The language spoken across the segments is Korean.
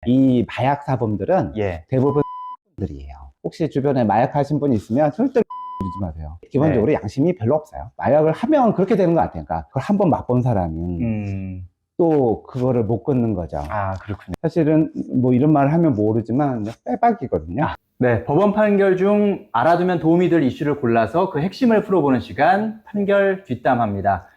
이 마약 사범들은 예. 대부분 들이에요. 혹시 주변에 마약 하신 분 있으면 절대 그러지 마세요. 기본적으로 양심이 별로 없어요. 마약을 하면 그렇게 되는 것 같아요. 그러니까 그걸 한번 맛본 사람은 또 그거를 못 끊는 거죠. 아, 그렇군요. 사실은 뭐 이런 말을 하면 모르지만 빼박이거든요. 네, 법원 판결 중 알아두면 도움이 될 이슈를 골라서 그 핵심을 풀어보는 시간, 판결 뒷담화입니다.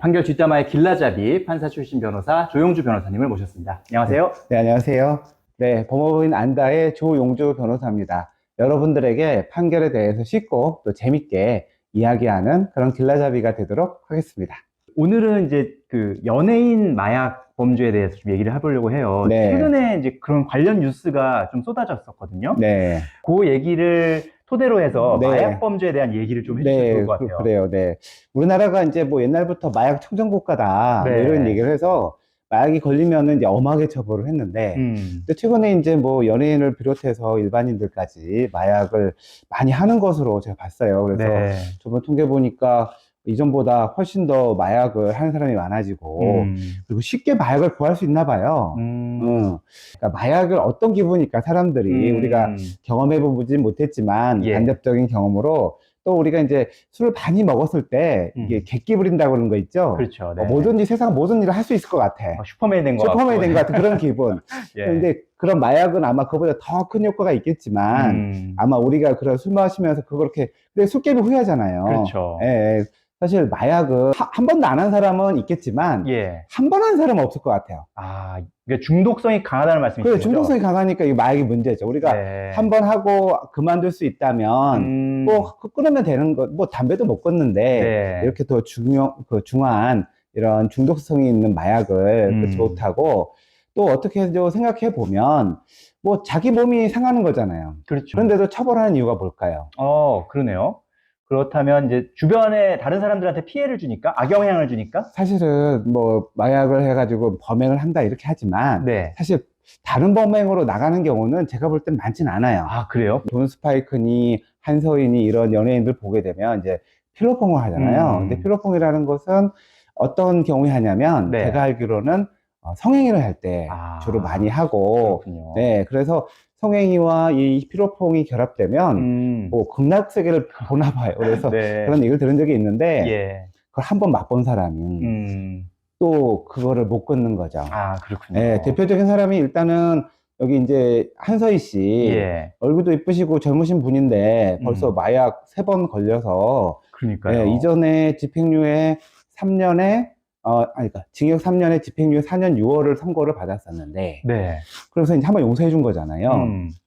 판결 뒷담화의 길라잡이 판사 출신 변호사 조용주 변호사님을 모셨습니다. 안녕하세요. 네, 안녕하세요. 네, 법무법인 안다의 조용주 변호사입니다. 여러분들에게 판결에 대해서 쉽고 또 재밌게 이야기하는 그런 길라잡이가 되도록 하겠습니다. 오늘은 이제 그 연예인 마약 범죄에 대해서 좀 얘기를 해보려고 해요. 네. 최근에 이제 그런 관련 뉴스가 좀 쏟아졌었거든요. 네. 그 얘기를 토대로 해서 네. 마약 범죄에 대한 얘기를 좀 해주시면 좋을 것 같아요. 그래요. 네. 우리나라가 이제 뭐 옛날부터 마약 청정국가다 뭐 네. 이런 얘기를 해서 마약이 걸리면은 이제 엄하게 처벌을 했는데, 근데 최근에 이제 뭐 연예인을 비롯해서 일반인들까지 마약을 많이 하는 것으로 제가 봤어요. 그래서 네. 저번 통계 보니까 이전보다 훨씬 더 마약을 하는 사람이 많아지고, 그리고 쉽게 마약을 구할 수 있나 봐요. 그러니까 마약을 어떤 기분일까, 사람들이. 우리가 경험해보지 못했지만, 예. 간접적인 경험으로 또 우리가 이제 술을 많이 먹었을 때 이게 객기 부린다고 그러는 거 있죠? 그렇죠. 네. 뭐든지 세상 모든 일을 할 수 있을 것 같아. 슈퍼맨이 된 것 같고. 슈퍼맨이 된 것 같은 그런 기분. 예. 근데 그런 마약은 아마 그보다 더 큰 효과가 있겠지만, 아마 우리가 그런 술 마시면서 그렇게, 근데 술 깨면 후회하잖아요. 그렇죠. 예. 사실 마약은 한 번도 안 한 사람은 있겠지만, 예. 한 번 한 사람은 없을 것 같아요. 아, 이게 중독성이 강하다는 말씀이시죠? 그래, 중독성이 강하니까 이 마약이 문제죠. 우리가 네. 한 번 하고 그만둘 수 있다면, 뭐, 끊으면 되는 거, 뭐, 담배도 못 끊는데, 네. 이렇게 더 중한 이런 중독성이 있는 마약을 좋다고, 또 어떻게 생각해 보면, 뭐, 자기 몸이 상하는 거잖아요. 그렇죠. 그런데도 처벌하는 이유가 뭘까요? 그러네요. 그렇다면 이제 주변에 다른 사람들한테 피해를 주니까? 악영향을 주니까? 사실은 뭐, 마약을 해가지고 범행을 한다 이렇게 하지만, 네. 사실 다른 범행으로 나가는 경우는 제가 볼 땐 많진 않아요. 아, 그래요? 존 스파이크니 한서인이 이런 연예인들 보게 되면 이제 필로폰을 하잖아요. 근데 필로폰이라는 것은 어떤 경우에 하냐면, 네. 제가 알기로는 성행위를 할 때 주로 많이 하고, 그렇군요. 네, 그래서 성행위와 이 피로퐁이 결합되면 뭐 극락세계를 보나 봐요. 그래서 네. 그런 얘기를 들은 적이 있는데, 예. 그걸 한번 맛본 사람은 또 그거를 못 끊는 거죠. 아, 그렇군요. 네, 대표적인 사람이 일단은 여기 이제 한서희 씨, 예. 얼굴도 이쁘시고 젊으신 분인데 벌써 마약 3번 걸려서, 그러니까요. 네, 이전에 집행유예 3년에 그러니까 징역 3년에 집행유예 4년 6월을 선고를 받았었는데, 네. 그래서 이제 한번 용서해 준 거잖아요.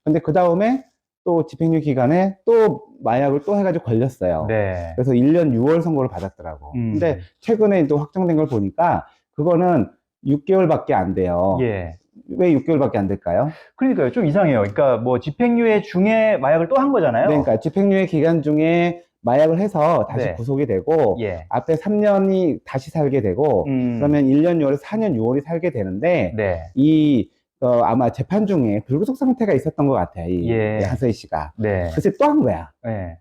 근데 그 다음에 또 집행유예 기간에 또 마약을 또 해가지고 걸렸어요. 네. 그래서 1년 6월 선고를 받았더라고. 근데 최근에 또 확정된 걸 보니까 그거는 6개월밖에 안 돼요. 예. 왜 6개월밖에 안 될까요? 그러니까요. 좀 이상해요. 그러니까 뭐 집행유예 중에 마약을 또 한 거잖아요. 네, 그러니까 집행유예 기간 중에 마약을 해서 다시 네. 구속이 되고, 예. 앞에 3년이 다시 살게 되고, 그러면 1년 6월에서 4년 6월이 살게 되는데, 네. 아마 재판 중에 불구속 상태가 있었던 것 같아요. 이 예. 한서희 씨가. 네. 그래서 또 한 거야. 네.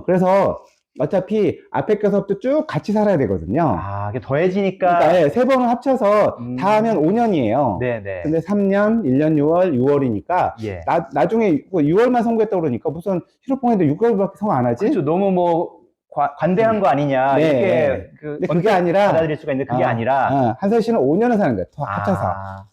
그래서 어차피 앞에 거서부터 쭉 같이 살아야 되거든요. 아, 이게 더해지니까. 그러니까 네, 3번을 합쳐서 다 하면 5년이에요. 네네. 근데 3년, 1년 6월, 6월이니까 예. 나중에 6월만 선고했다고 그러니까 무슨 실효폭행도 6개월밖에 선고 안 하지? 그렇죠. 너무 뭐 관대한 거 아니냐. 네. 이렇게 근데 그게 아니라 받아들일 수가 있는데 그게 아니라. 한서희 씨는 5년을 사는 거예요. 합쳐서.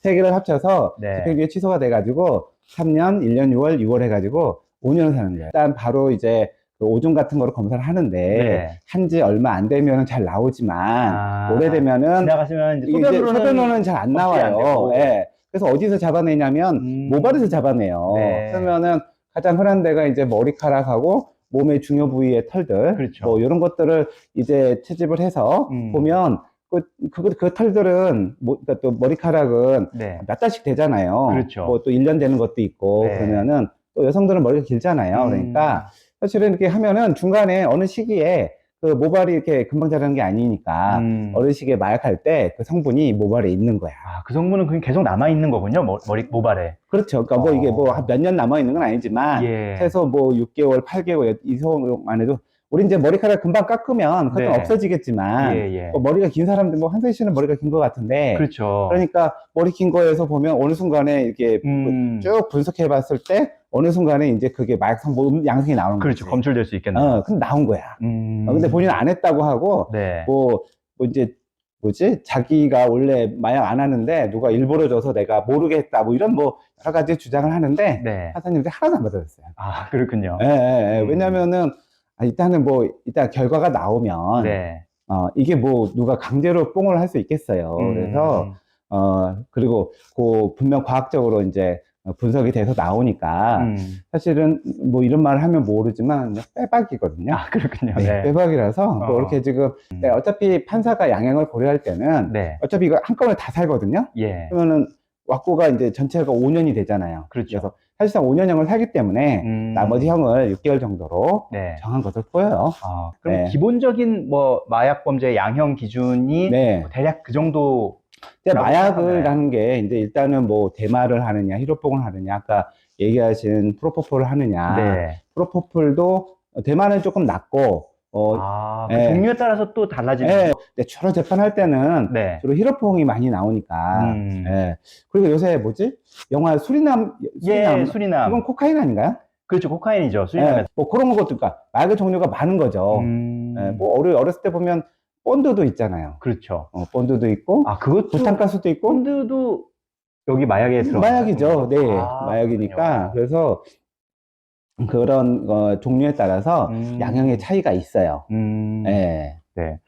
3개를 합쳐서 네. 집행유예 취소가 돼가지고 3년, 1년 6월, 6월 해가지고 5년을 사는 거예요. 일단 바로 이제 그 오줌 같은 거를 검사를 하는데, 네. 한지 얼마 안 되면 잘 나오지만 오래되면은 지나가시면 이제 소변으로는 잘 안 나와요. 예. 그래서 어디서 잡아내냐면 모발에서 잡아내요. 네. 그러면은 가장 흔한 데가 이제 머리카락하고 몸의 중요 부위의 털들, 그렇죠. 뭐 이런 것들을 이제 채집을 해서 보면 그 털들은 그러니까 또 머리카락은 네. 몇 달씩 되잖아요. 그렇죠. 뭐 또 1년 되는 것도 있고. 네. 그러면은 또 여성들은 머리가 길잖아요. 그러니까 사실은 이렇게 하면은 중간에 어느 시기에 그 모발이 이렇게 금방 자라는 게 아니니까 어느 시기에 마약할 때 그 성분이 모발에 있는 거야. 아, 그 성분은 그냥 계속 남아 있는 거군요. 모발에. 그렇죠. 그러니까 뭐 이게 뭐 몇 년 남아 있는 건 아니지만 예. 최소 뭐 6개월, 8개월 이상 안에도 우리 이제 머리카락 금방 깎으면 그것도 네. 없어지겠지만, 예, 예. 뭐 머리가 긴 사람들, 뭐 한서희 씨는 머리가 긴 것 같은데, 그렇죠. 그러니까 머리 긴 거에서 보면 어느 순간에 이렇게 쭉 분석해 봤을 때, 어느 순간에 이제 그게 마약성 양성이 나오는 거지. 그렇죠. 검출될 수 있겠네요. 근데 나온 거야. 근데 본인은 안 했다고 하고, 네. 뭐 이제, 자기가 원래 마약 안 하는데 누가 일부러 줘서 내가 모르게 했다, 뭐 이런 뭐 여러 가지 주장을 하는데, 네. 판사님한테 하나도 안 받아줬어요. 아, 그렇군요. 예, 예, 예. 왜냐면은, 일단은 뭐, 일단 결과가 나오면, 네. 이게 뭐 누가 강제로 뽕을 할 수 있겠어요. 그래서, 그리고 분명 과학적으로 이제 분석이 돼서 나오니까, 사실은 뭐 이런 말을 하면 모르지만 빼박이거든요. 아, 그렇군요. 네, 네. 빼박이라서 뭐 이렇게 지금 네, 어차피 판사가 양형을 고려할 때는 네. 어차피 이거 한 건을 다 살거든요. 예. 그러면은 왁구가 이제 전체가 5년이 되잖아요. 그렇죠. 그래서 사실상 5년형을 살기 때문에 나머지 형을 6개월 정도로 네. 정한 것으로 보여요. 그럼 네. 기본적인 뭐 마약 범죄 양형 기준이 네. 뭐 대략 그 정도. 근데 마약을 하는 게 이제 일단은 뭐 대마를 하느냐, 히로뽕을 하느냐, 아까 얘기하신 프로포폴을 하느냐. 네. 프로포폴도 대마는 조금 낮고, 그 네. 종류에 따라서 또 달라지는. 네. 근데 주로 재판할 때는 네. 주로 히로뽕이 많이 나오니까. 네. 그리고 요새 뭐지? 영화 수리남. 예, 수리남. 그건 코카인 아닌가요? 그렇죠. 코카인이죠. 수리남에. 네. 뭐 그런 것도, 그러니까 마약의 종류가 많은 거죠. 네. 뭐 어렸을 때 보면 본드도 있잖아요. 그렇죠. 본드도 있고. 그것도. 부탄가스도 있고. 본드도 여기 마약에 들어. 마약이죠. 네. 마약이니까. 그렇군요. 그래서 그런 종류에 따라서 양형의 차이가 있어요. 네. 네.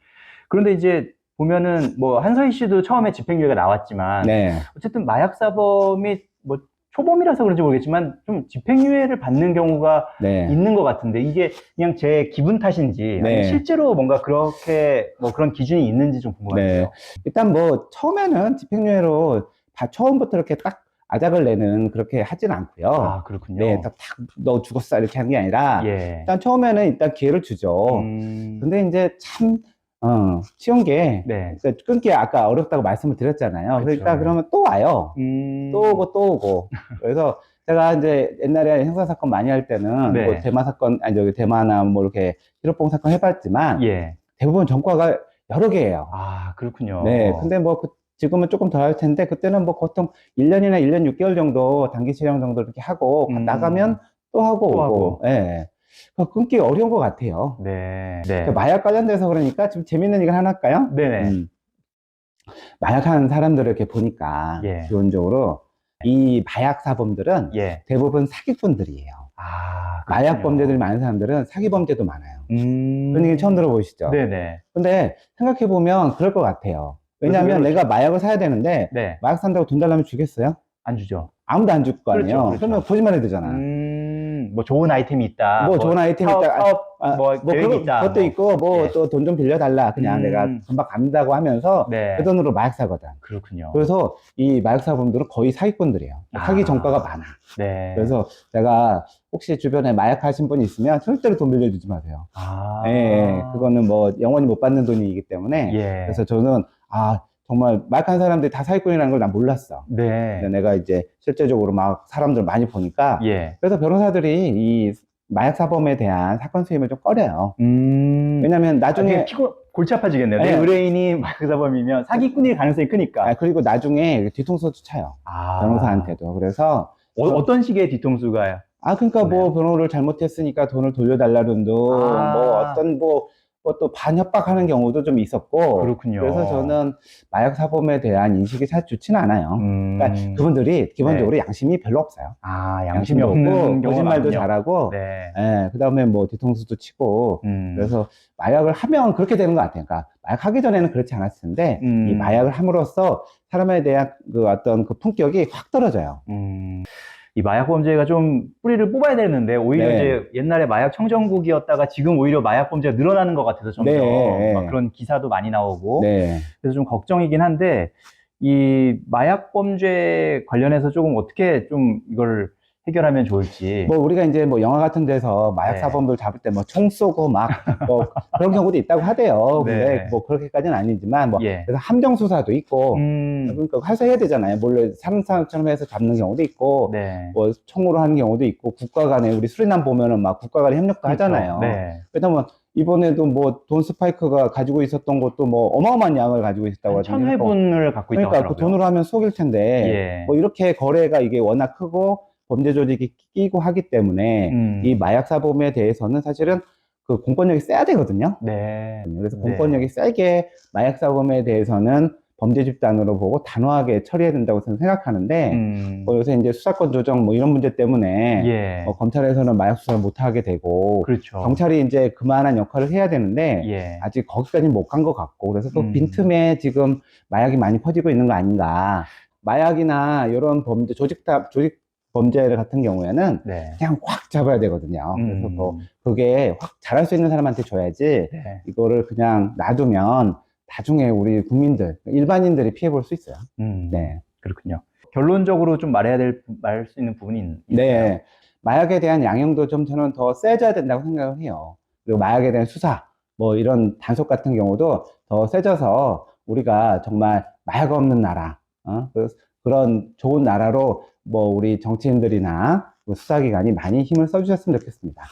그런데 이제 보면은 뭐 한서희 씨도 처음에 집행유예가 나왔지만, 네. 어쨌든 마약사범이 뭐 초범이라서 그런지 모르겠지만 좀 집행유예를 받는 경우가 네. 있는 것 같은데, 이게 그냥 제 기분 탓인지 아니면 실제로 뭔가 그렇게 뭐 그런 기준이 있는지 좀 궁금해요. 네. 일단 뭐 처음에는 집행유예로 처음부터 이렇게 딱 아작을 내는 그렇게 하진 않고요. 그렇군요. 네, 딱 너 죽었어 이렇게 하는 게 아니라 일단 처음에는 일단 기회를 주죠. 근데 이제 참 쉬운 게 그러니까 끊기 아까 어렵다고 말씀을 드렸잖아요. 그러니까 그러면 또 와요. 또 오고 또 오고. 그래서 제가 이제 옛날에 형사사건 많이 할 때는 뭐 대마 사건, 아니 저기 대마나 뭐 이렇게 히로뽕 사건 해봤지만 대부분 전과가 여러 개예요. 그렇군요. 네, 근데 뭐 지금은 조금 더 할 텐데 그때는 뭐 보통 1년이나 1년 6개월 정도 단기 실형 정도 이렇게 하고 나가면 또 하고 오고. 예. 끊기 어려운 것 같아요. 네. 마약 관련돼서 그러니까 좀 재밌는 얘기를 하나 할까요? 네네. 마약하는 사람들을 이렇게 보니까 기본적으로 이 마약 사범들은 대부분 사기꾼들이에요. 마약 범죄들이 많은 사람들은 사기 범죄도 많아요. 그런 얘기 처음 들어보시죠? 네네. 근데 생각해보면 그럴 것 같아요. 왜냐하면 내가 마약을 사야 되는데 마약 산다고 돈 달라면 주겠어요? 안 주죠. 아무도 안 줄 거 아니에요. 그렇죠. 그러면 거짓말해야 되잖아. 뭐 좋은 아이템이 있다. 뭐 좋은 아이템이 있다. 뭐 계획이 있다. 그것도 있고 뭐 또 돈 좀 빌려달라. 그냥 내가 금방 간다고 하면서 그 돈으로 마약 사거든. 그렇군요. 그래서 이 마약 사범들은 거의 사기꾼들이에요. 사기 전과가 많아. 그래서 제가 혹시 주변에 마약 하신 분이 있으면 절대로 돈 빌려주지 마세요. 그거는 뭐 영원히 못 받는 돈이기 때문에. 그래서 저는 정말 마약한 사람들이 다 사기꾼이라는 걸 난 몰랐어. 근데 내가 이제 실제적으로 막 사람들 많이 보니까. 그래서 변호사들이 이 마약 사범에 대한 사건 수임을 좀 꺼려요. 왜냐면 나중에 골치 아파지겠네요. 내 의뢰인이 마약 사범이면 사기꾼일 가능성이 크니까. 그리고 나중에 뒤통수도 차요. 변호사한테도. 그래서 어떤 식의 뒤통수가요? 그러니까 뭐 변호를 잘못했으니까 돈을 돌려달라는 등 뭐 어떤 뭐 또 반협박하는 경우도 좀 있었고. 그렇군요. 그래서 저는 마약 사범에 대한 인식이 사실 좋지는 않아요. 그러니까 그분들이 기본적으로 양심이 별로 없어요. 양심이 없고 거짓말도 잘하고, 그 다음에 뭐 뒤통수도 치고. 그래서 마약을 하면 그렇게 되는 것 같아요. 그러니까 마약 하기 전에는 그렇지 않았을 텐데 이 마약을 함으로써 사람에 대한 그 어떤 그 품격이 확 떨어져요. 이 마약 범죄가 좀 뿌리를 뽑아야 되는데 오히려 이제 옛날에 마약 청정국이었다가 지금 오히려 마약 범죄가 늘어나는 것 같아서 점점 막 그런 기사도 많이 나오고 그래서 좀 걱정이긴 한데, 이 마약 범죄 관련해서 조금 어떻게 좀 이걸 해결하면 좋을지. 뭐 우리가 이제 뭐 영화 같은 데서 마약 사범들 잡을 때 뭐 총 쏘고 막 뭐 그런 경우도 있다고 하대요. 근데 뭐 그렇게까지는 아니지만 뭐 그래서 함정 수사도 있고 그러니까 해서 해야 되잖아요. 몰래 사람처럼 해서 잡는 경우도 있고 뭐 총으로 하는 경우도 있고 국가 간에 우리 수리남 보면은 막 국가 간에 협력도 하잖아요. 그러다 보면 이번에도 뭐 돈 스파이크가 가지고 있었던 것도 뭐 어마어마한 양을 가지고 있었다고 하더라고요. 1000회분을 갖고 있다고 그러니까 그 하더라고요. 돈으로 하면 속일 텐데 예. 뭐 이렇게 거래가 이게 워낙 크고 범죄 조직이 끼고 하기 때문에 이 마약 사범에 대해서는 사실은 그 공권력이 세야 되거든요. 네. 그래서 공권력이 세게 마약 사범에 대해서는 범죄 집단으로 보고 단호하게 처리해야 된다고 저는 생각하는데 뭐 요새 이제 수사권 조정 뭐 이런 문제 때문에 예. 검찰에서는 마약 수사를 못 하게 되고 그렇죠. 경찰이 이제 그만한 역할을 해야 되는데 예. 아직 거기까지는 못 간 것 같고 그래서 또 빈틈에 지금 마약이 많이 퍼지고 있는 거 아닌가. 마약이나 이런 범죄 조직 범죄 같은 경우에는 네. 그냥 확 잡아야 되거든요. 그래서 뭐 그게 확 잘할 수 있는 사람한테 줘야지 네. 이거를 그냥 놔두면 나중에 우리 국민들, 일반인들이 피해 볼 수 있어요. 네. 그렇군요. 결론적으로 좀 말할 수 있는 부분이 있나요? 네. 마약에 대한 양형도 좀 저는 더 세져야 된다고 생각을 해요. 그리고 마약에 대한 수사, 뭐 이런 단속 같은 경우도 더 세져서 우리가 정말 마약 없는 나라, 그런 좋은 나라로 뭐 우리 정치인들이나 수사기관이 많이 힘을 써주셨으면 좋겠습니다.